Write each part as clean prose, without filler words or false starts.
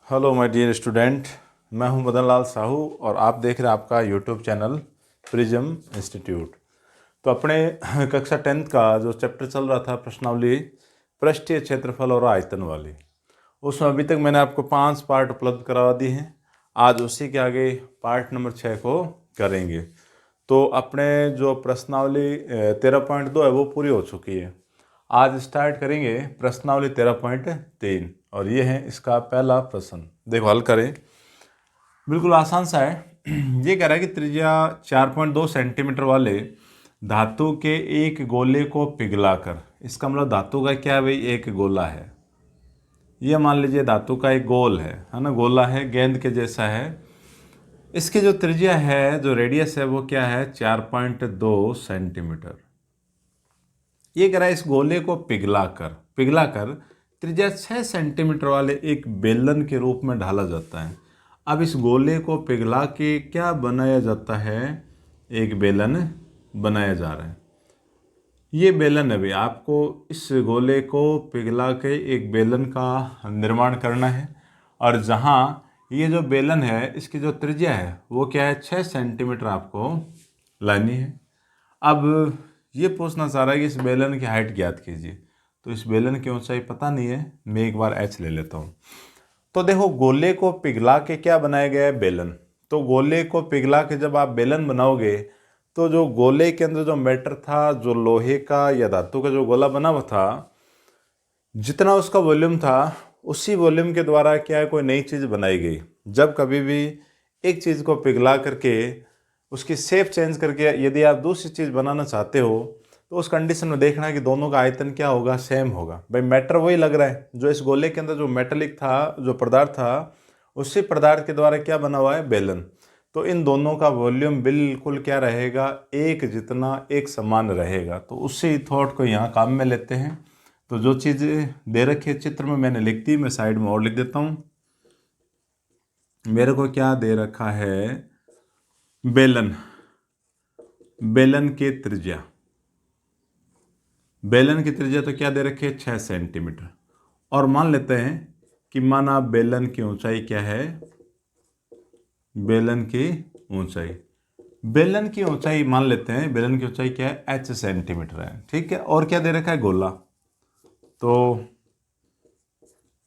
Hello my dear student, मैं हूं मदन लाल साहू और आप देख रहे हैं आपका यूट्यूब चैनल प्रिज्म इंस्टीट्यूट। तो अपने कक्षा 10th का जो चैप्टर चल रहा था प्रश्नावली पृष्ठीय क्षेत्रफल और आयतन वाली, उसमें अभी तक मैंने आपको 5 पार्ट उपलब्ध करवा दिए हैं। आज उसी के आगे पार्ट नंबर 6 को करेंगे। तो अपने जो प्रश्नावली 13.2 है वो पूरी हो चुकी है। आज स्टार्ट करेंगे प्रश्नावली 13.3 और ये है इसका पहला प्रश्न। देखो हल करें, बिल्कुल आसान सा है। ये कह रहा है कि त्रिज्या 4.2 सेंटीमीटर वाले धातु के एक गोले को पिघलाकर, इसका मतलब धातु का क्या है भाई, एक गोला है। ये मान लीजिए धातु का एक गोल है ना, गोला है, गेंद के जैसा है। इसकी जो त्रिज्या है, जो रेडियस है वो क्या है, 4.2 सेंटीमीटर। ये कह रहा है इस गोले को पिघलाकर त्रिज्या 6 सेंटीमीटर वाले एक बेलन के रूप में ढाला जाता है। अब इस गोले को पिघला के क्या बनाया जाता है, एक बेलन बनाया जा रहा है। ये बेलन है भाई, आपको इस गोले को पिघला के एक बेलन का निर्माण करना है। और जहाँ ये जो बेलन है इसकी जो त्रिज्या है वो क्या है, 6 सेंटीमीटर आपको लानी है। अब ये पूछना चाह रहा है कि इस बेलन की हाइट ज्ञात कीजिए। तो इस बेलन की ऊंचाई पता नहीं है, मैं एक बार h ले लेता हूँ। तो देखो गोले को पिघला के क्या बनाया गया है, बेलन। तो गोले को पिघला के जब आप बेलन बनाओगे तो जो गोले के अंदर जो मैटर था, जो लोहे का या धातु का जो गोला बना हुआ था, जितना उसका वॉल्यूम था उसी वॉल्यूम के द्वारा क्या है, कोई नई चीज़ बनाई गई। जब कभी भी एक चीज़ को पिघला करके उसकी शेप चेंज करके यदि आप दूसरी चीज़ बनाना चाहते हो तो उस कंडीशन में देखना है कि दोनों का आयतन क्या होगा, सेम होगा। भाई मैटर वही लग रहा है, जो इस गोले के अंदर जो मेटेलिक था, जो पदार्थ था, उसी पदार्थ के द्वारा क्या बना हुआ है, बेलन। तो इन दोनों का वॉल्यूम बिल्कुल क्या रहेगा, एक जितना, एक समान रहेगा। तो उसी थॉट को यहाँ काम में लेते हैं। तो जो चीज़ दे रखी है चित्र में मैंने लिख दी, मैं साइड में और लिख देता हूँ। मेरे को क्या दे रखा है, बेलन, बेलन की त्रिज्या, बेलन की त्रिज्या तो क्या दे रखी है, 6 सेंटीमीटर। और मान लेते हैं कि माना बेलन की ऊंचाई क्या है, बेलन की ऊंचाई, बेलन की ऊंचाई मान लेते हैं, बेलन की ऊंचाई क्या है, h सेंटीमीटर है, ठीक है। और क्या दे रखा है, गोला। तो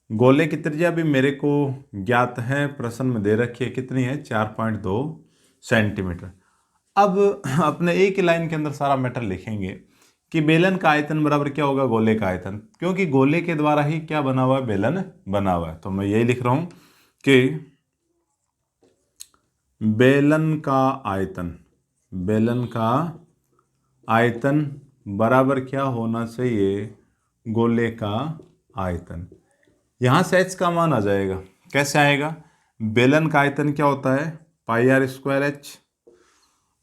गोले की त्रिज्या भी मेरे को ज्ञात है, प्रश्न में दे रखी है, कितनी है, 4.2 सेंटीमीटर। अब अपने एक ही लाइन के अंदर सारा मैटर लिखेंगे कि बेलन का आयतन बराबर क्या होगा, गोले का आयतन, क्योंकि गोले के द्वारा ही क्या बना हुआ है, बेलन बना हुआ है। तो मैं यही लिख रहा हूं कि बेलन का आयतन, बेलन का आयतन बराबर क्या होना चाहिए, गोले का आयतन। यहां से h का मान आ जाएगा। कैसे आएगा, बेलन का आयतन क्या होता है, πr² h,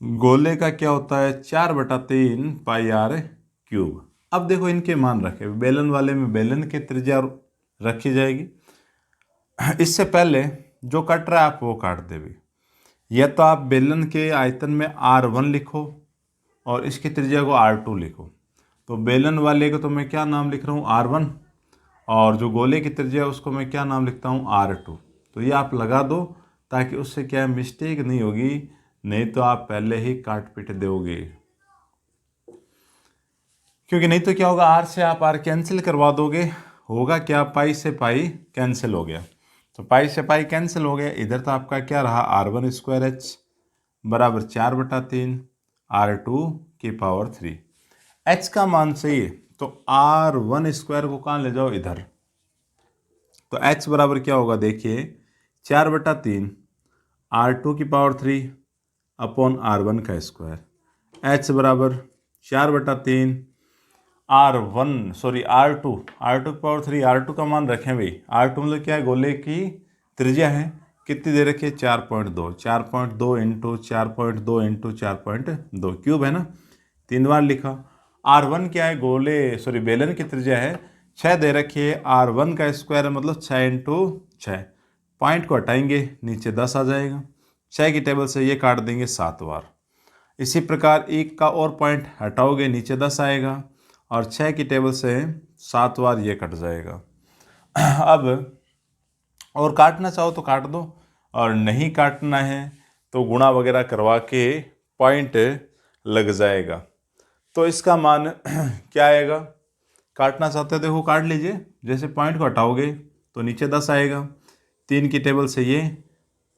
गोले का क्या होता है, 4/3 πr³। अब देखो इनके मान रखे, बेलन वाले में बेलन की त्रिज्या रखी जाएगी। इससे पहले जो कट रहा है आप वो काट दे भी, या तो आप बेलन के आयतन में r1 लिखो और इसकी त्रिज्या को r2 लिखो। तो बेलन वाले को तो मैं क्या नाम लिख रहा हूँ, r1, और जो गोले की त्रिज्या है उसको मैं क्या नाम लिखता हूँ, r2। तो ये आप लगा दो ताकि उससे क्या मिस्टेक नहीं होगी, नहीं तो आप पहले ही काट पीट दोगे। क्योंकि नहीं तो क्या होगा, r से आप r कैंसिल करवा दोगे, होगा क्या, पाई से पाई कैंसिल हो गया। तो पाई से पाई कैंसिल हो गया, इधर तो आपका क्या रहा, r1² h बराबर 4/3 r2⁴। h का मान चाहिए तो r1² को कहाँ ले जाओ, इधर। तो h बराबर क्या होगा, देखिए 4/3 r2⁴ अपॉन r1²। h बराबर 4/3 r2⁴ r2 का मान रखें भाई। r2 मतलब क्या है, गोले की त्रिज्या है, कितनी दे रखी है, 4.2, 4.2 इंटू 4.2 इंटू 4.2 क्यूब है ना, 3 बार लिखा। r1 क्या है, बेलन की त्रिज्या है, 6 दे रखी है, r1 का स्क्वायर मतलब 6 इंटू 6। पॉइंट को हटाएंगे, नीचे 10 आ जाएगा, 6 की टेबल से ये काट देंगे 7 बार। इसी प्रकार 1 का और पॉइंट हटाओगे, नीचे 10 आएगा, और 6 की टेबल से 7 बार ये कट जाएगा। अब और काटना चाहो तो काट दो, और नहीं काटना है तो गुणा वगैरह करवा के पॉइंट लग जाएगा। तो इसका मान क्या आएगा, काटना चाहते हो देखो काट लीजिए, जैसे पॉइंट को हटाओगे तो नीचे 10 आएगा, 3 की टेबल से ये,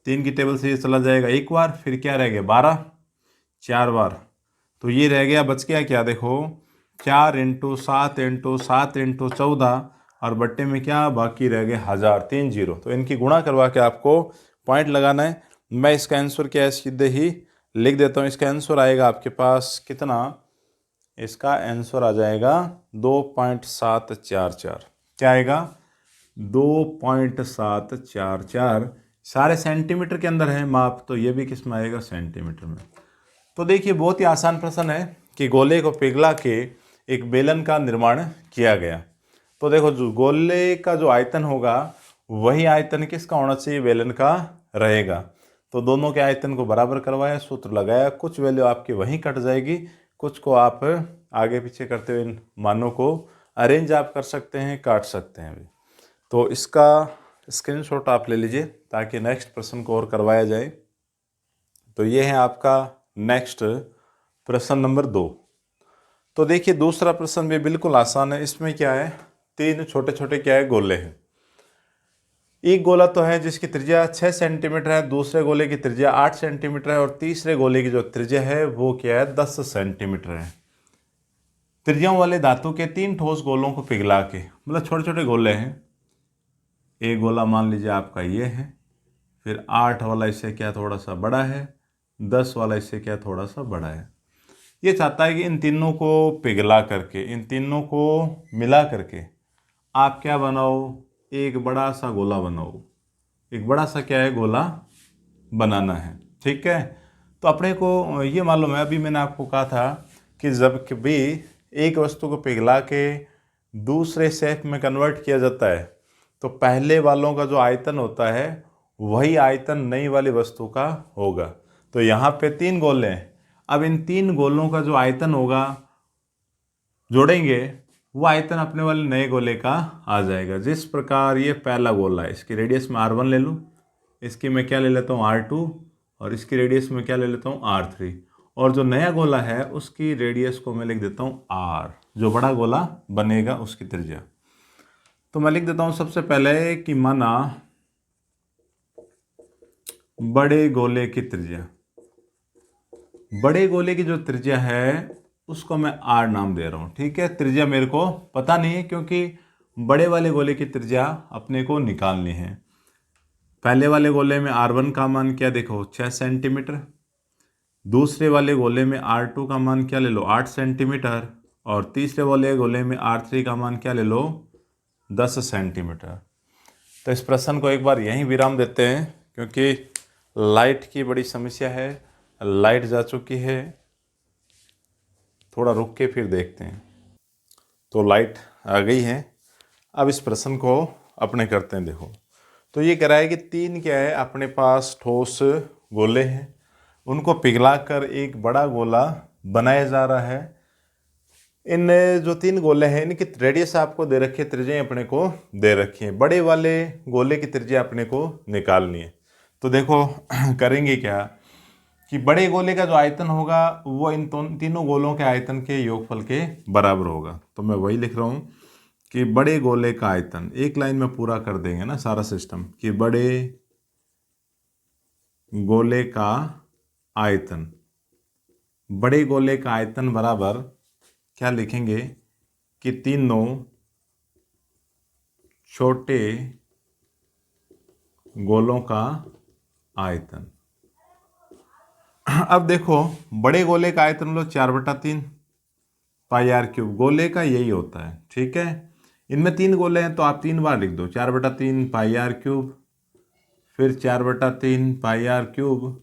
3 की टेबल से ये चला जाएगा एक बार, फिर क्या रह गया 12, 4 बार, तो ये रह गया, बच गया क्या देखो 4 × 7 × 7 × 14, और बट्टे में क्या बाकी रह गए 1000, 3 जीरो। तो इनकी गुणा करवा के आपको पॉइंट लगाना है। मैं इसका आंसर क्या है सीधे ही लिख देता हूँ। इसका आंसर आएगा आपके पास कितना, इसका आंसर आ जाएगा 2.744। क्या आएगा 2.744। सारे सेंटीमीटर के अंदर है माप, तो ये भी किस में आएगा सेंटीमीटर में। तो देखिए बहुत ही आसान प्रश्न है कि गोले को पिघला के एक बेलन का निर्माण किया गया। तो देखो जो गोले का जो आयतन होगा वही आयतन किसका होना चाहिए, बेलन का रहेगा। तो दोनों के आयतन को बराबर करवाया, सूत्र लगाया, कुछ वैल्यू आपकी वहीं कट जाएगी, कुछ को आप आगे पीछे करते हुए इन मानों को अरेंज आप कर सकते हैं, काट सकते हैं भी। तो इसका स्क्रीनशॉट आप ले लीजिए ताकि नेक्स्ट प्रश्न को और करवाया जाए। तो ये है आपका नेक्स्ट प्रश्न नंबर 2। तो देखिए दूसरा प्रश्न भी बिल्कुल आसान है। इसमें क्या है, 3 छोटे छोटे क्या है गोले हैं। एक गोला तो है जिसकी त्रिज्या 6 सेंटीमीटर है, दूसरे गोले की त्रिज्या 8 सेंटीमीटर है, और तीसरे गोले की जो त्रिज्या है वो क्या है 10 सेंटीमीटर है। त्रिज्याओं वाले धातु के 3 ठोस गोलों को पिघला के, मतलब छोटे छोटे गोले हैं। एक गोला मान लीजिए आपका ये है, फिर 8 वाला इससे क्या थोड़ा सा बड़ा है, 10 वाला इससे क्या थोड़ा सा बड़ा है। ये चाहता है कि इन तीनों को पिघला करके, इन तीनों को मिला करके आप क्या बनाओ, एक बड़ा सा गोला बनाओ। एक बड़ा सा क्या है गोला बनाना है, ठीक है। तो अपने को ये मालूम है, अभी मैंने आपको कहा था कि जब भी एक वस्तु को पिघला के दूसरे शेप में कन्वर्ट किया जाता है तो पहले वालों का जो आयतन होता है वही आयतन नई वाली वस्तु का होगा। तो यहाँ पे 3 गोले हैं, अब इन 3 गोलों का जो आयतन होगा जोड़ेंगे वो आयतन अपने वाले नए गोले का आ जाएगा। जिस प्रकार ये पहला गोला है, इसकी रेडियस में R1 ले लूँ, इसकी मैं क्या ले लेता हूँ R2, और इसकी रेडियस में क्या ले लेता हूँ R3, और जो नया गोला है उसकी रेडियस को मैं लिख देता हूँ R, जो बड़ा गोला बनेगा उसकी त्रिज्या। तो मैं लिख देता हूँ सबसे पहले कि माना बड़े गोले की त्रिज्या, बड़े गोले की जो त्रिज्या है उसको मैं R नाम दे रहा हूँ, ठीक है। त्रिज्या मेरे को पता नहीं है क्योंकि बड़े वाले गोले की त्रिज्या अपने को निकालनी है। पहले वाले गोले में R1 का मान क्या देखो 6 सेंटीमीटर, दूसरे वाले गोले में R2 का मान क्या ले लो 8 सेंटीमीटर, और तीसरे वाले गोले में R3 का मान क्या ले लो 10 सेंटीमीटर। तो इस प्रश्न को एक बार यहीं विराम देते हैं क्योंकि लाइट की बड़ी समस्या है, लाइट जा चुकी है। थोड़ा रुक के फिर देखते हैं। तो लाइट आ गई है, अब इस प्रश्न को अपने करते हैं। देखो तो ये कह रहा है कि 3 क्या है अपने पास ठोस गोले हैं, उनको पिघलाकर एक बड़ा गोला बनाया जा रहा है। इन जो 3 गोले हैं इनकी रेडियस आपको दे रखी है, त्रिज्या अपने को दे रखी है। बड़े वाले गोले की त्रिज्या अपने को निकालनी है। तो देखो करेंगे क्या कि बड़े गोले का जो आयतन होगा वो इन तीनों गोलों के आयतन के योगफल के बराबर होगा। तो मैं वही लिख रहा हूँ कि बड़े गोले का आयतन, एक लाइन में पूरा कर देंगे ना सारा सिस्टम, कि बड़े गोले का आयतन, बड़े गोले का आयतन बराबर क्या लिखेंगे कि तीनों छोटे गोलों का आयतन। अब देखो बड़े गोले का आयतन लो 4/3 πr3, गोले का यही होता है, ठीक है। इनमें 3 गोले हैं तो आप 3 बार लिख दो 4/3 πr3, फिर 4/3 πr3,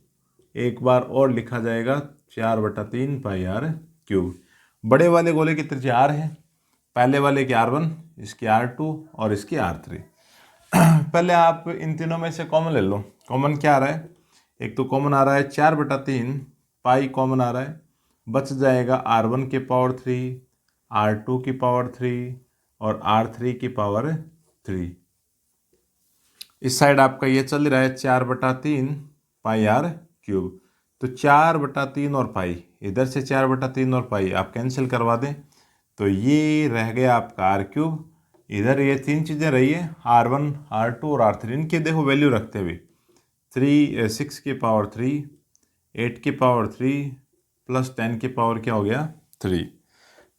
एक बार और लिखा जाएगा 4/3 πr3। बड़े वाले गोले की त्रिज्या R है, पहले वाले की R1, इसकी R2 और इसकी R3। पहले आप इन तीनों में से कॉमन ले लो। कॉमन क्या आ रहा है, एक तो कॉमन आ रहा है 4/3 पाई कॉमन आ रहा है, बच जाएगा R1 की पावर 3, R2 की पावर 3 और R3 की पावर 3। इस साइड आपका ये चल रहा है 4/3 पाई आर क्यूब। तो 4/3 और पाई, इधर से 4/3 और पाई आप कैंसिल करवा दें तो ये रह गया आपका आर क्यूब। इधर ये तीन चीज़ें रही है R1, R2 और R3, इनके देखो वैल्यू रखते हुए 6 की पावर 3, 8 की पावर 3 प्लस 10 की पावर क्या हो गया 3।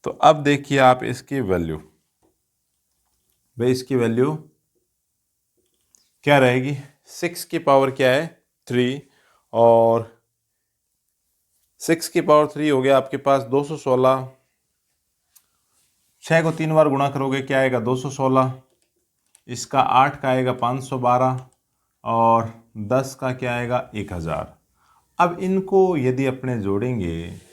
तो अब देखिए आप इसकी वैल्यू, भाई इसकी वैल्यू क्या रहेगी, 6 की पावर क्या है 3 और 6 की पावर 3 हो गया आपके पास 216। 6 को 3 बार गुणा करोगे क्या आएगा 216, इसका 8 का आएगा 512 और 10 का क्या आएगा 1000। अब इनको यदि अपने जोड़ेंगे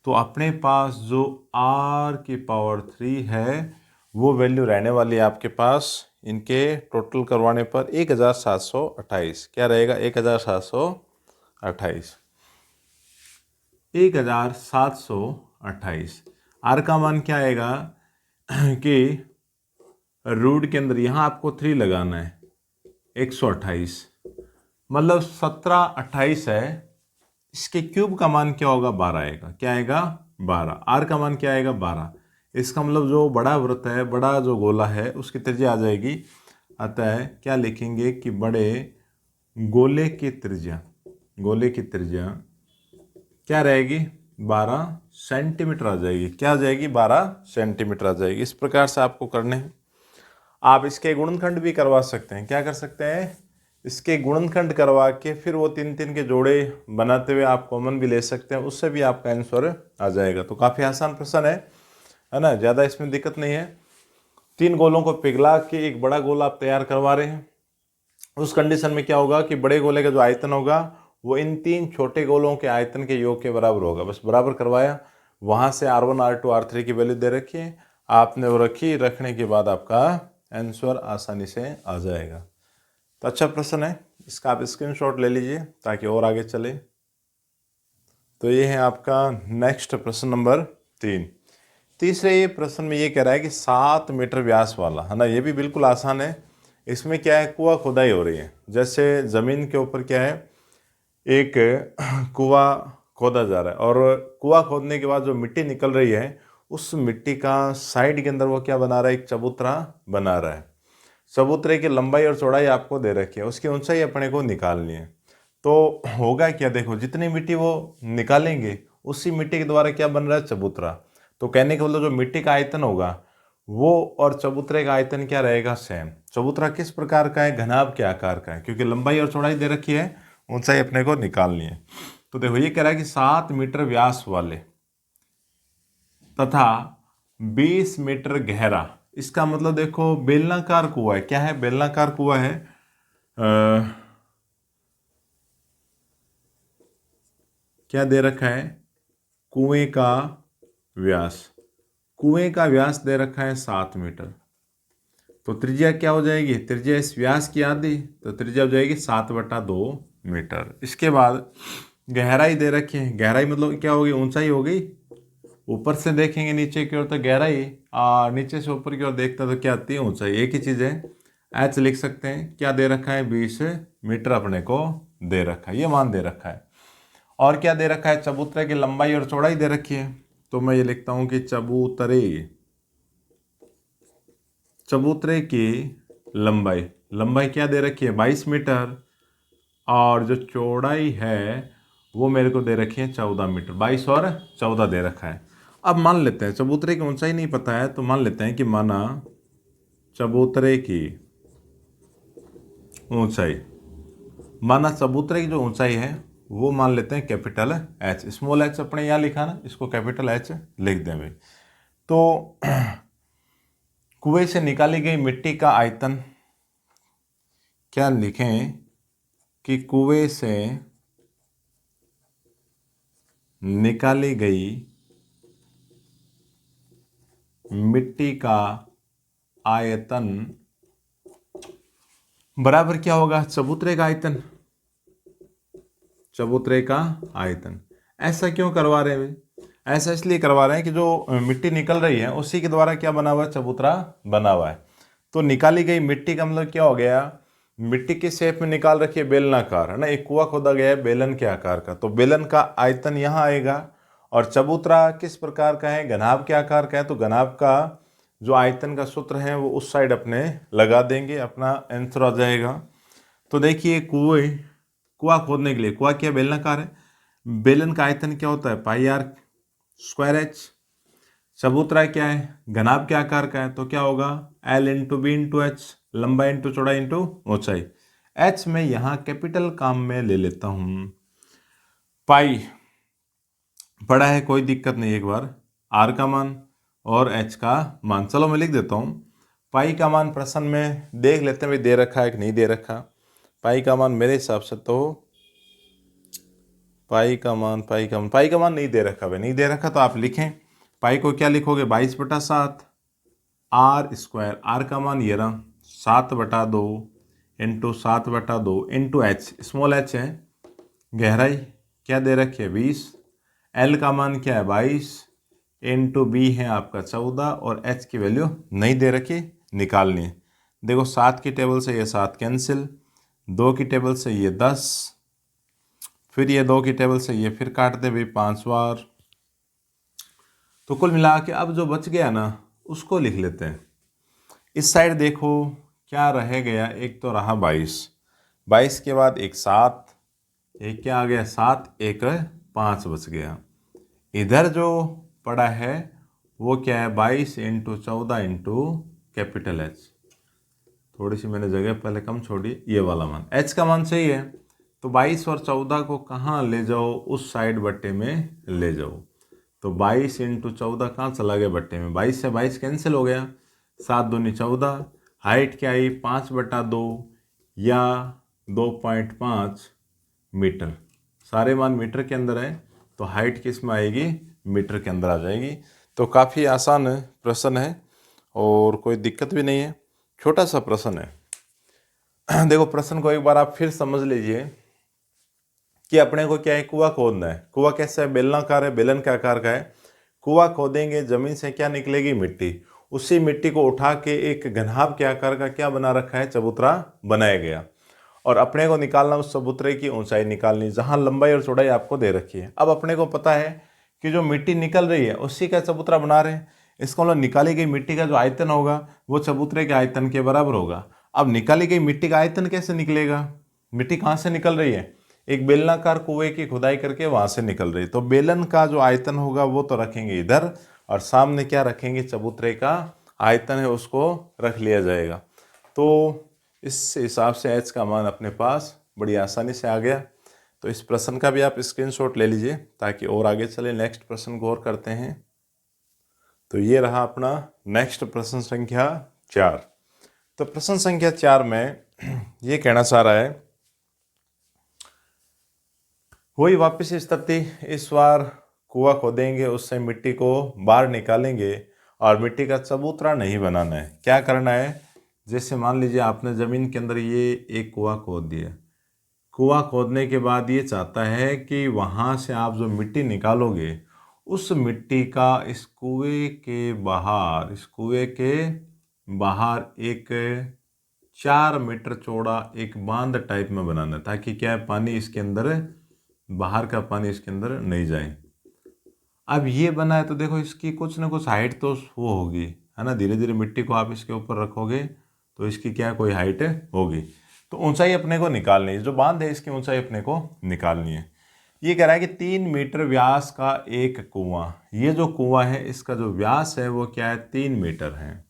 तो अपने पास जो r की पावर 3 है वो वैल्यू रहने वाली है आपके पास, इनके टोटल करवाने पर 1728। क्या रहेगा 1728, 1728। r का मान क्या आएगा कि रूट के अंदर यहाँ आपको 3 लगाना है, 128 मतलब 1728 है। इसके क्यूब का मान क्या होगा 12 आएगा। क्या आएगा 12। आर का मान क्या आएगा 12। इसका मतलब जो बड़ा वृत्त है, बड़ा जो गोला है उसकी त्रिज्या आ जाएगी। अतः क्या लिखेंगे कि बड़े गोले की त्रिज्या, गोले की त्रिज्या क्या रहेगी 12 सेंटीमीटर आ जाएगी। क्या आ जाएगी 12 सेंटीमीटर आ जाएगी। इस प्रकार से आपको करने हैं। आप इसके गुणनखंड भी करवा सकते हैं। क्या कर सकते हैं, इसके गुणनखंड करवा के फिर वो 3 के जोड़े बनाते हुए आप कॉमन भी ले सकते हैं, उससे भी आपका आंसर आ जाएगा। तो काफ़ी आसान प्रश्न है ना, ज़्यादा इसमें दिक्कत नहीं है। 3 गोलों को पिघला के एक बड़ा गोला आप तैयार करवा रहे हैं। उस कंडीशन में क्या होगा कि बड़े गोले का जो आयतन होगा वो इन 3 छोटे गोलों के आयतन के योग के बराबर होगा। बस बराबर करवाया, वहाँ से R1, R2, R3 की वैल्यू दे रखी है, आपने वो रखी, रखने के बाद आपका आंसर आसानी से आ जाएगा। तो अच्छा प्रश्न है, इसका आप स्क्रीनशॉट ले लीजिए ताकि और आगे चले। तो ये है आपका नेक्स्ट प्रश्न नंबर 3। तीसरे प्रश्न में ये कह रहा है कि 7 मीटर व्यास वाला, है ना, ये भी बिल्कुल आसान है। इसमें क्या है, कुआं खुदाई हो रही है। जैसे ज़मीन के ऊपर क्या है, एक कुआं खोदा जा रहा है और कुआं खोदने के बाद जो मिट्टी निकल रही है उस मिट्टी का साइड के अंदर वो क्या बना रहा है, एक चबूतरा बना रहा है। चबूतरे की लंबाई और चौड़ाई आपको दे रखी है, उसकी ऊंचाई अपने को निकालनी है। तो होगा क्या, देखो जितनी मिट्टी वो निकालेंगे उसी मिट्टी के द्वारा क्या बन रहा है, चबूतरा। तो कहने के मतलब जो मिट्टी का आयतन होगा वो और चबूतरे का आयतन क्या रहेगा, सेम। चबूतरा किस प्रकार का है, घनाभ के आकार का है, क्योंकि लंबाई और चौड़ाई दे रखी है, ऊंचाई अपने को निकालनी है। तो देखो ये कह रहा है कि 7 मीटर व्यास वाले तथा 20 मीटर गहरा, इसका मतलब देखो बेलनाकार कुआं है। क्या है, बेलनाकार कुआं है। क्या दे रखा है, कुएं का व्यास, कुएं का व्यास दे रखा है 7 मीटर। तो त्रिज्या क्या हो जाएगी, त्रिज्या इस व्यास की आधी, तो त्रिज्या हो जाएगी 7/2 मीटर। इसके बाद गहराई दे रखी है। गहराई मतलब क्या होगी, ऊंचाई हो गई। ऊपर से देखेंगे नीचे की ओर तो गहराई, नीचे से ऊपर की ओर देखता तो क्या आती है, ऊंचाई। एक ही चीज़ है, एच लिख सकते हैं। क्या दे रखा है, 20 मीटर अपने को दे रखा है, ये मान दे रखा है। और क्या दे रखा है, चबूतरे की लंबाई और चौड़ाई दे रखी है। तो मैं ये लिखता हूं कि चबूतरे की लंबाई क्या दे रखी है 22 मीटर, और जो चौड़ाई है वो मेरे को दे रखी है 14 मीटर। 22 और 14 दे रखा है। अब मान लेते हैं चबूतरे की ऊंचाई नहीं पता है, तो मान लेते हैं कि माना चबूतरे की जो ऊंचाई है वो मान लेते हैं कैपिटल एच। स्मॉल एच अपने यहाँ लिखा ना, इसको कैपिटल एच लिख दें भाई। तो कुएं से निकाली गई मिट्टी का आयतन, क्या लिखें कि कुएं से निकाली गई मिट्टी का आयतन बराबर क्या होगा, चबूतरे का आयतन। चबूतरे का आयतन। ऐसा क्यों करवा रहे हैं, ऐसा इसलिए करवा रहे हैं कि जो मिट्टी निकल रही है उसी के द्वारा क्या बना हुआ है, चबूतरा बना हुआ है। तो निकाली गई मिट्टी का मतलब क्या हो गया मिट्टी के शेप में निकाल रखिए बेलनाकार, है ना। एक कुआं खोदा गया है बेलन के आकार का, तो बेलन का आयतन यहाँ आएगा। और चबूतरा किस प्रकार का है, घनाभ के आकार का है, तो घनाभ का जो आयतन का सूत्र है वो उस साइड अपने लगा देंगे, अपना आंसर आ जाएगा। तो देखिए कुआं खोदने के लिए, कुआं क्या बेलनाकार है, बेलन का आयतन क्या होता है पाई आर स्क्वायर एच। चबूतरा क्या है, घनाभ के आकार का है, तो क्या होगा L into B into H, लंबाई इंटू चौड़ाई इंटू ऊंचाई। एच में यहाँ कैपिटल काम में ले लेता हूँ। पाई पड़ा है, कोई दिक्कत नहीं, एक बार आर का मान और एच का मान, चलो मैं लिख देता हूँ। पाई का मान प्रश्न में देख लेते हैं भाई दे रखा है कि नहीं दे रखा। पाई का मान मेरे हिसाब से तो पाई का मान नहीं दे रखा भाई, नहीं दे रखा तो आप लिखें। पाई को क्या लिखोगे 22/7 आर स्क्वायर, आर का मान ये रहा 7/2 into 7/2 into H, small H है, गहराई क्या दे रखी है 20, एल का मान क्या है 22 इंटू बी है आपका 14 और एच की वैल्यू नहीं दे रखी, निकालनी है। देखो 7 की टेबल से ये 7 कैंसिल, 2 की टेबल से ये 10, फिर ये 2 की टेबल से ये फिर काट दे भाई 5 बार। तो कुल मिला के अब जो बच गया ना उसको लिख लेते हैं। इस साइड देखो क्या रह गया, एक तो रहा 22 के बाद एक 7, एक क्या आ गया 7, एक 5 बच गया। इधर जो पड़ा है वो क्या है 22 इंटू 14 इंटू कैपिटल एच, थोड़ी सी मैंने जगह पहले कम छोड़ी, ये वाला मान एच का मान सही है। तो 22 और 14 को कहाँ ले जाओ, उस साइड बट्टे में ले जाओ। तो 22 इंटू 14 कहाँ चला गया बट्टे में, 22 से 22 कैंसिल हो गया, 7 दूनी 14, हाइट क्या आई 5/2 या 2.5 मीटर, सारे मान मीटर के अंदर है तो हाइट किस में आएगी, मीटर के अंदर आ जाएगी। तो काफ़ी आसान प्रश्न है और कोई दिक्कत भी नहीं है, छोटा सा प्रश्न है। देखो प्रश्न को एक बार आप फिर समझ लीजिए कि अपने को क्या है कुआं खोदना है। कुआं कैसा है, बेलनाकार है, बेलन के आकार का है। कुआं खोदेंगे, जमीन से क्या निकलेगी मिट्टी, उसी मिट्टी को उठा के एक घनाभ के आकार का क्या बना रखा है चबूतरा बनाया गया, और अपने को निकालना उस चबूतरे की ऊंचाई निकालनी जहां लंबाई और चौड़ाई आपको दे रखी है। अब अपने को पता है कि जो मिट्टी निकल रही है उसी का चबूतरा बना रहे हैं, इसको मतलब निकाली गई मिट्टी का जो आयतन होगा वो चबूतरे के आयतन के बराबर होगा। अब निकाली गई मिट्टी का आयतन कैसे निकलेगा, मिट्टी कहाँ से निकल रही है, एक बेलनाकार कुएं की खुदाई करके वहां से निकल रही है, तो बेलन का जो आयतन होगा वो तो रखेंगे इधर, और सामने क्या रखेंगे चबूतरे का आयतन है उसको रख लिया जाएगा। तो इस हिसाब से एच का मान अपने पास बड़ी आसानी से आ गया। तो इस प्रश्न का भी आप स्क्रीनशॉट ले लीजिए ताकि और आगे चले। नेक्स्ट प्रश्न को और करते हैं। तो ये रहा अपना नेक्स्ट प्रश्न संख्या 4। तो प्रश्न संख्या 4 में ये कहना चाह रहा है, वही वापस स्थिति, इस बार कुआं खोदेंगे, उससे मिट्टी को बाहर निकालेंगे और मिट्टी का चबूतरा नहीं बनाना है। क्या करना है, जैसे मान लीजिए आपने ज़मीन के अंदर ये एक कुआं खोद दिया, कुआं खोदने के बाद ये चाहता है कि वहाँ से आप जो मिट्टी निकालोगे उस मिट्टी का इस कुएं के बाहर एक 4 मीटर चौड़ा एक बांध टाइप में बनाना है, ताकि क्या है पानी इसके अंदर, बाहर का पानी इसके अंदर नहीं जाए। अब ये बना है तो देखो इसकी कुछ ना कुछ हाइट तो वो होगी, है ना। धीरे धीरे मिट्टी को आप इसके ऊपर रखोगे तो इसकी क्या कोई हाइट होगी। तो ऊंचाई अपने को निकालनी है, जो बांध है इसकी ऊंचाई अपने को निकालनी है। ये कह रहा है कि 3 मीटर व्यास का एक कुआं, ये जो कुआं है इसका जो व्यास है वो क्या है 3 मीटर है,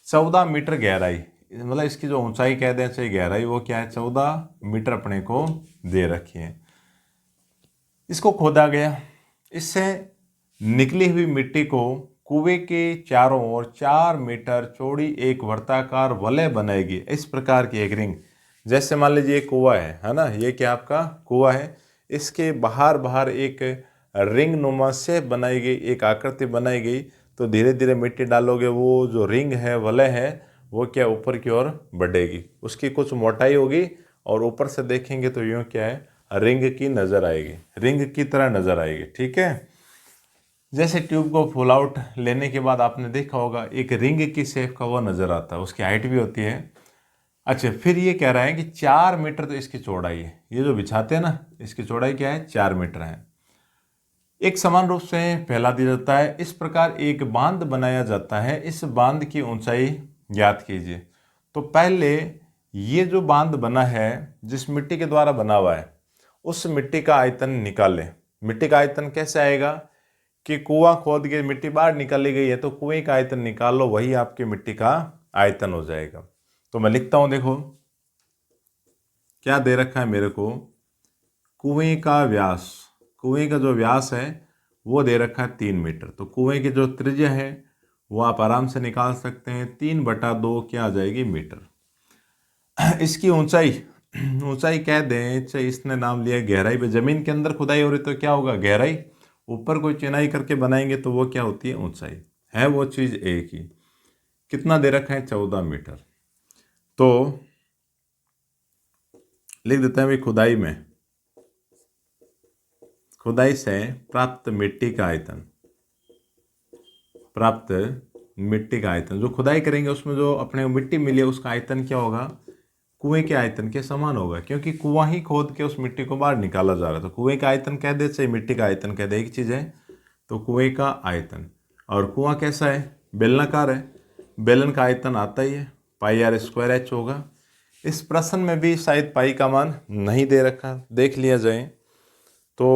14 मीटर गहराई, मतलब इसकी जो ऊंचाई कह दें चाहे गहराई वो क्या है 14 मीटर अपने को दे रखी है। इसको खोदा गया, इससे निकली हुई मिट्टी को कुएं के चारों ओर 4 मीटर चौड़ी एक वर्ताकार वलय बनाएगी, इस प्रकार की एक रिंग। जैसे मान लीजिए एक कुआं है ना, ये क्या आपका कुआं है, इसके बाहर एक रिंग नुमा से बनाई गई एक आकृति बनाई गई। तो धीरे धीरे मिट्टी डालोगे, वो जो रिंग है वलय है वो क्या ऊपर की ओर बढ़ेगी, उसकी कुछ मोटाई होगी और ऊपर से देखेंगे तो यूँ क्या है रिंग की नज़र आएगी, रिंग की तरह नज़र आएगी। ठीक है, जैसे ट्यूब को फुल आउट लेने के बाद आपने देखा होगा एक रिंग की शेप का वो नज़र आता है, उसकी हाइट भी होती है। अच्छा, फिर ये कह रहा है कि 4 मीटर तो इसकी चौड़ाई है, ये जो बिछाते हैं ना इसकी चौड़ाई क्या है, 4 मीटर है। एक समान रूप से फैला दिया जाता है, इस प्रकार एक बांध बनाया जाता है, इस बांध की ऊंचाई ज्ञात कीजिए। तो पहले ये जो बांध बना है जिस मिट्टी के द्वारा बना हुआ है उस मिट्टी का आयतन निकालें। मिट्टी का आयतन कैसे आएगा कि कुआं खोद के मिट्टी बाहर निकाली गई है तो कुएं का आयतन निकाल लो, वही आपकी मिट्टी का आयतन हो जाएगा। तो मैं लिखता हूं, देखो क्या दे रखा है मेरे को, कुएं का व्यास, कुएं का जो व्यास है वो दे रखा है 3 मीटर। तो कुएं की जो त्रिज्या है वो आप आराम से निकाल सकते हैं, 3/2 क्या आ जाएगी, मीटर। इसकी ऊंचाई, ऊंचाई कह दें, चाहे इसने नाम लिया गहराई पे, जमीन के अंदर खुदाई हो रही तो क्या होगा, गहराई, ऊपर कोई चिनाई करके बनाएंगे तो वो क्या होती है, ऊंचाई, है वो चीज एक ही। कितना दे रखा है, 14 मीटर। तो लिख देते हैं भाई, खुदाई में, खुदाई से प्राप्त मिट्टी का आयतन, प्राप्त मिट्टी का आयतन, जो खुदाई करेंगे उसमें जो अपने मिट्टी मिली है उसका आयतन क्या होगा, कुएं के आयतन के समान होगा, क्योंकि कुआं ही खोद के उस मिट्टी को बाहर निकाला जा रहा है। तो कुएं का आयतन कह दे चाहे मिट्टी का आयतन कह दे, एक चीज़ है। तो कुएं का आयतन, और कुआं कैसा है, बेलनाकार है, बेलन का आयतन आता ही है, πr²h होगा। इस प्रश्न में भी शायद पाई का मान नहीं दे रखा, देख लिया जाए तो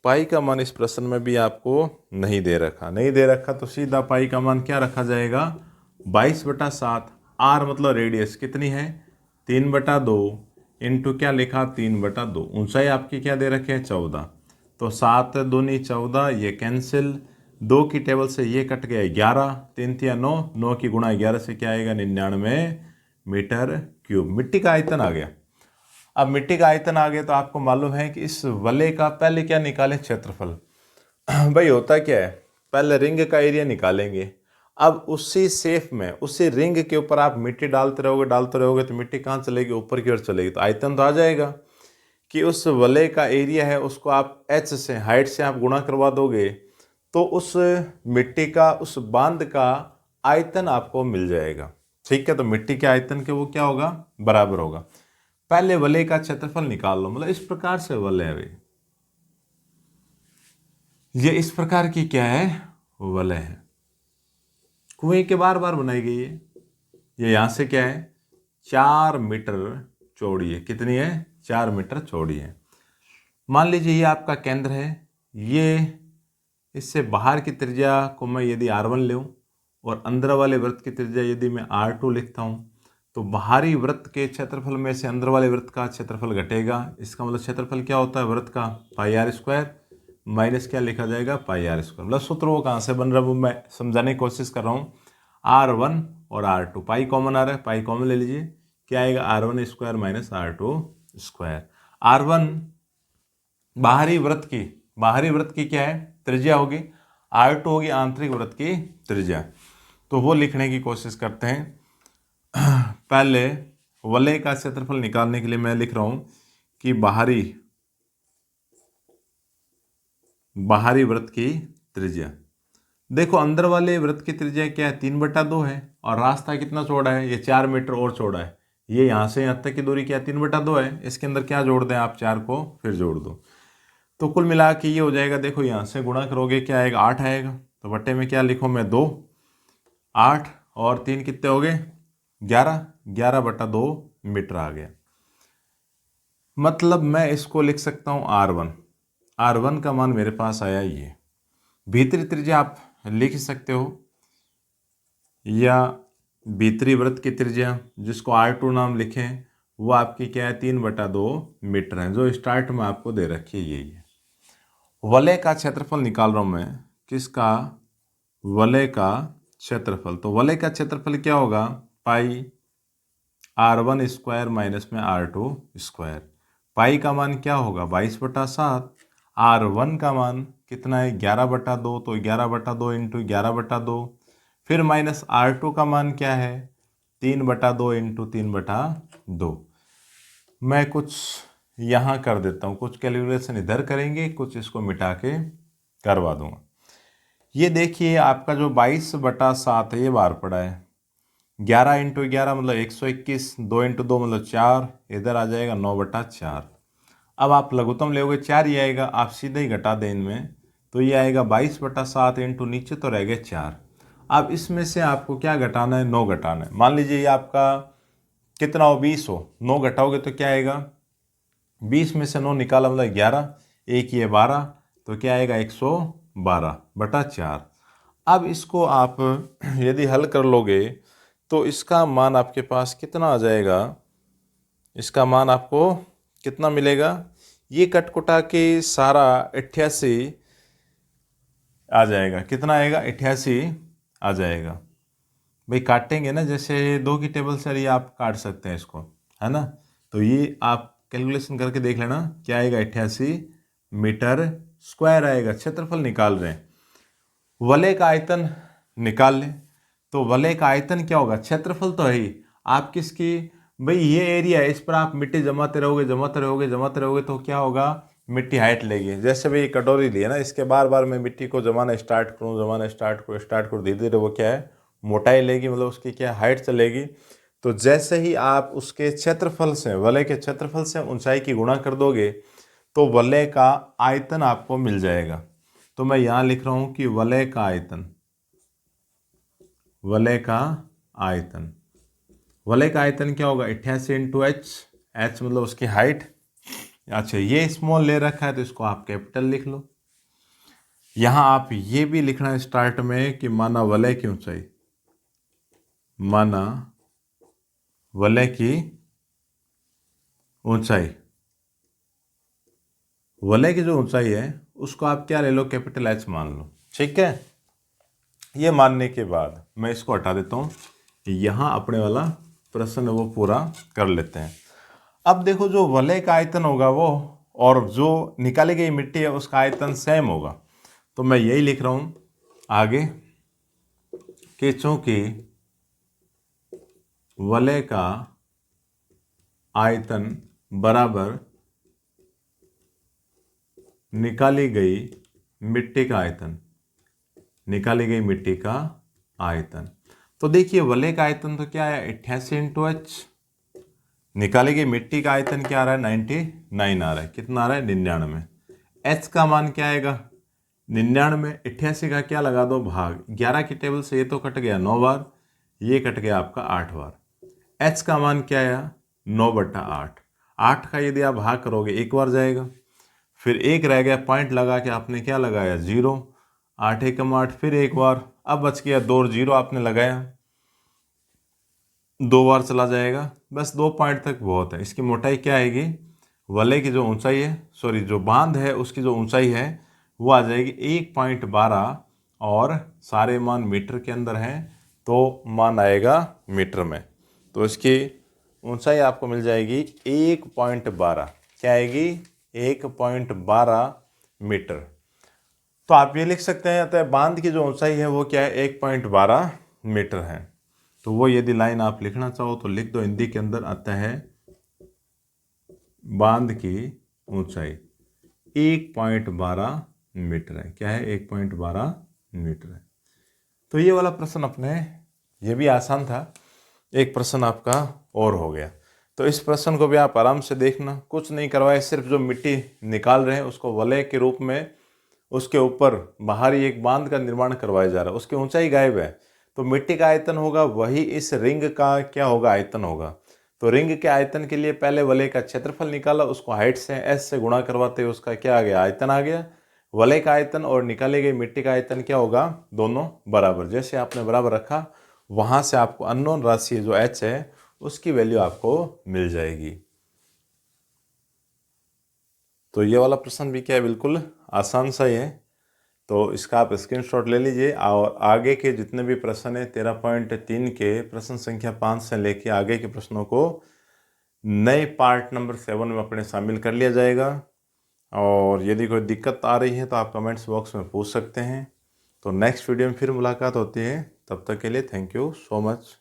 पाई का मान इस प्रश्न में भी आपको नहीं दे रखा, नहीं दे रखा तो सीधा पाई का मान क्या रखा जाएगा, 22/7। आर मतलब रेडियस कितनी है, 3/2 इंटू क्या लिखा, 3/2। ऊंचाई आपकी क्या दे रखे है, 14। तो 7 दूनी 14, ये कैंसिल, 2 की टेबल से ये कट गया, 11, 3 तिया 9, 9 की गुणा 11 से क्या आएगा, 99 मीटर क्यूब। मिट्टी का आयतन आ गया। अब मिट्टी का आयतन आ गया तो आपको मालूम है कि इस वलय का पहले क्या निकालें, क्षेत्रफल। भाई होता क्या है, पहले रिंग का एरिया निकालेंगे, अब उसी शेप में उसी रिंग के ऊपर आप मिट्टी डालते रहोगे तो मिट्टी कहाँ चलेगी, ऊपर की ओर चलेगी, तो आयतन तो आ जाएगा। कि उस वलय का एरिया है उसको आप h से, हाइट से आप गुणा करवा दोगे तो उस मिट्टी का, उस बांध का आयतन आपको मिल जाएगा। ठीक है, तो मिट्टी के आयतन के वो क्या होगा, बराबर होगा। पहले वलय का क्षेत्रफल निकाल लो, मतलब इस प्रकार से वलय है भाई, ये इस प्रकार की क्या है, वलय है, कुएं के बार बार बनाई गई है। ये यहां से क्या है, 4 मीटर चौड़ी है, कितनी है, 4 मीटर चौड़ी है। मान लीजिए ये आपका केंद्र है, ये इससे बाहर की त्रिज्या को मैं यदि r1 लूँ और अंदर वाले वृत्त की त्रिज्या यदि मैं r2 लिखता हूँ, तो बाहरी वृत्त के क्षेत्रफल में से अंदर वाले वृत्त का क्षेत्रफल घटेगा। इसका मतलब क्षेत्रफल क्या होता है वृत्त का, πr² माइनस क्या लिखा जाएगा, πr²। मतलब सूत्र वो कहाँ से बन रहा है वो मैं समझाने की कोशिश कर रहा हूँ। r1 और r2, पाई कॉमन आ रहा है, पाई कॉमन ले लीजिए, क्या आएगा, r1² माइनस r2²। r1 बाहरी वृत्त की क्या है, त्रिज्या होगी, r2 होगी आंतरिक वृत्त की त्रिज्या। तो वो लिखने की कोशिश करते हैं। पहले वलय का क्षेत्रफल निकालने के लिए मैं लिख रहा हूं कि बाहरी वृत्त की त्रिज्या, देखो अंदर वाले वृत्त की त्रिज्या क्या है, 3/2 है, और रास्ता कितना चौड़ा है, ये 4 मीटर और चौड़ा है। ये यहां से यहां तक की दूरी क्या है, 3/2 है। इसके अंदर क्या जोड़ दें आप, 4 को फिर जोड़ दो, तो कुल मिला के ये हो जाएगा। देखो यहाँ से गुणा करोगे क्या आएगा, 8 आएगा, तो बट्टे में क्या लिखूँ मैं, 2, 8 और 3 कितने हो गए, 11, 11/2 मीटर आ गया। मतलब मैं इसको लिख सकता हूँ r1 का मान मेरे पास आया ये। भीतरी त्रिज्या आप लिख सकते हो, या भीतरी वृत्त की त्रिज्या जिसको r2 नाम लिखें, वो आपकी क्या है, 3/2 मीटर है, जो स्टार्ट में आपको दे रखी है यही है। वलय का क्षेत्रफल निकाल रहा हूं मैं, किसका, वलय का क्षेत्रफल। तो वलय का क्षेत्रफल क्या होगा, पाई r1² माइनस में r2²। पाई का मान क्या होगा, 22/7। r1 का मान कितना है, 11/2, तो 11/2 इंटू 11/2, फिर माइनस r2 का मान क्या है, 3/2 इंटू 3/2। मैं कुछ यहाँ कर देता हूँ, कुछ कैलकुलेशन इधर करेंगे, कुछ इसको मिटा के करवा दूंगा। ये देखिए आपका जो 22/7 है ये बाहर पड़ा है, 11 इंटू 11 मतलब 121, 2 इंटू 2 मतलब 4, इधर आ जाएगा 9/4। अब आप लघुत्तम लोगे 4 ही आएगा, आप सीधे ही घटा दें इनमें, तो ये आएगा 22/7 इंटू नीचे तो रह गए 4। अब इसमें से आपको क्या घटाना है, 9 घटाना है। मान लीजिए ये आपका कितना हो, 20 हो, 9 घटाओगे तो क्या आएगा, 20 में से 9 निकाला मतलब 11, एक ये 12, तो क्या आएगा 112/4। अब इसको आप यदि हल कर लोगे तो इसका मान आपके पास कितना आ जाएगा, इसका मान आपको कितना मिलेगा, ये कटकुटा के सारा 88 आ जाएगा। कितना आएगा, 88 आ जाएगा। भाई काटेंगे ना, जैसे 2 की टेबल से ये आप काट सकते हैं इसको, है ना। तो ये आप कैलकुलेशन करके देख लेना क्या आएगा, 88 मीटर स्क्वायर आएगा। क्षेत्रफल निकाल रहे हैं, वलय का आयतन निकाल लें। तो वलय का आयतन क्या होगा, क्षेत्रफल तो है ही, आप किसकी, भाई ये एरिया है, इस पर आप मिट्टी जमाते रहोगे जमाते रहोगे जमाते रहोगे तो क्या होगा, मिट्टी हाइट लेगी। जैसे भाई कटोरी ली है ना, इसके बार बार मैं मिट्टी को जमाना स्टार्ट करूँ धीरे धीरे वो क्या है, मोटाई लेगी, मतलब उसकी क्या हाइट चलेगी। तो जैसे ही आप उसके क्षेत्रफल से, वलय के क्षेत्रफल से ऊंचाई की गुणा कर दोगे तो वलय का आयतन आपको मिल जाएगा। तो मैं यहाँ लिख रहा हूँ कि वलय का आयतन, वलय का आयतन, वलय का आयतन क्या होगा, 88 इंटू एच, एच मतलब उसकी हाइट। अच्छा ये स्मॉल ले रखा है तो इसको आप कैपिटल लिख लो। यहाँ आप ये भी लिखना है स्टार्ट में कि माना वलय की ऊंचाई, माना वलय की ऊंचाई, वलय की जो ऊंचाई है उसको आप क्या ले लो, कैपिटल एच मान लो। ठीक है, ये मानने के बाद मैं इसको हटा देता हूँ, यहाँ अपने वाला प्रश्न है वो पूरा कर लेते हैं। अब देखो जो वलय का आयतन होगा वो और जो निकाली गई मिट्टी है उसका आयतन सेम होगा। तो मैं यही लिख रहा हूँ आगे कि चूंकि वलय का आयतन बराबर निकाली गई मिट्टी का आयतन, निकाली गई मिट्टी का आयतन। तो देखिए वलय का आयतन तो क्या है, 88 इंटू एच, निकाली गई मिट्टी का आयतन क्या आ रहा है, 99 आ रहा है। कितना आ रहा है, 99। एच का मान क्या आएगा, 99, 88 का क्या लगा दो भाग, 11 की टेबल से ये तो कट गया 9 बार, ये कट गया आपका 8 बार। एच का मान क्या आया, 9/8। 8 का यदि आप भाग करोगे एक बार जाएगा, फिर एक रह गया, पॉइंट लगा के आपने क्या लगाया, 0, 8 एकम 8, फिर एक बार, अब बच गया 2 और 0 आपने लगाया, 2 बार चला जाएगा, बस 2 पॉइंट तक बहुत है। इसकी मोटाई क्या आएगी, वलय की जो ऊंचाई है, सॉरी जो बांध है उसकी जो ऊंचाई है वो आ जाएगी 1.12, और सारे मान मीटर के अंदर हैं तो मान आएगा मीटर में। तो इसकी ऊंचाई आपको मिल जाएगी 1.12, क्या आएगी, 1.12 मीटर। तो आप ये लिख सकते हैं अतः बांध की जो ऊंचाई है वो क्या है, 1.12 मीटर है। तो वो यदि लाइन आप लिखना चाहो तो लिख दो हिंदी के अंदर, अतः बांध की ऊंचाई 1.12 मीटर है। क्या है, 1.12 मीटर है। तो ये वाला प्रश्न अपने, ये भी आसान था। एक प्रश्न आपका और हो गया, तो इस प्रश्न को भी आप आराम से देखना, कुछ नहीं करवाए, सिर्फ जो मिट्टी निकाल रहे हैं उसको वलय के रूप में उसके ऊपर बाहरी एक बांध का निर्माण करवाया जा रहा है, उसकी ऊंचाई गायब है। तो मिट्टी का आयतन होगा वही इस रिंग का क्या होगा, आयतन होगा। तो रिंग के आयतन के लिए पहले वलय का क्षेत्रफल निकाला, उसको हाइट से एस से गुणा करवाते उसका क्या आ गया, आयतन आ गया। वलय का आयतन और निकाली गई मिट्टी का आयतन क्या होगा, दोनों बराबर। जैसे आपने बराबर रखा वहां से आपको अननोन राशि जो एच है उसकी वैल्यू आपको मिल जाएगी। तो ये वाला प्रश्न भी क्या है, बिल्कुल आसान सा ही है। तो इसका आप स्क्रीनशॉट ले लीजिए और आगे के जितने भी प्रश्न हैं 13.3 के प्रश्न संख्या 5 से लेके आगे के प्रश्नों को नए पार्ट नंबर 7 में अपने शामिल कर लिया जाएगा। और यदि कोई दिक्कत आ रही है तो आप कमेंट्स बॉक्स में पूछ सकते हैं। तो नेक्स्ट वीडियो में फिर मुलाकात होती है, तब तक के लिए थैंक यू सो मच।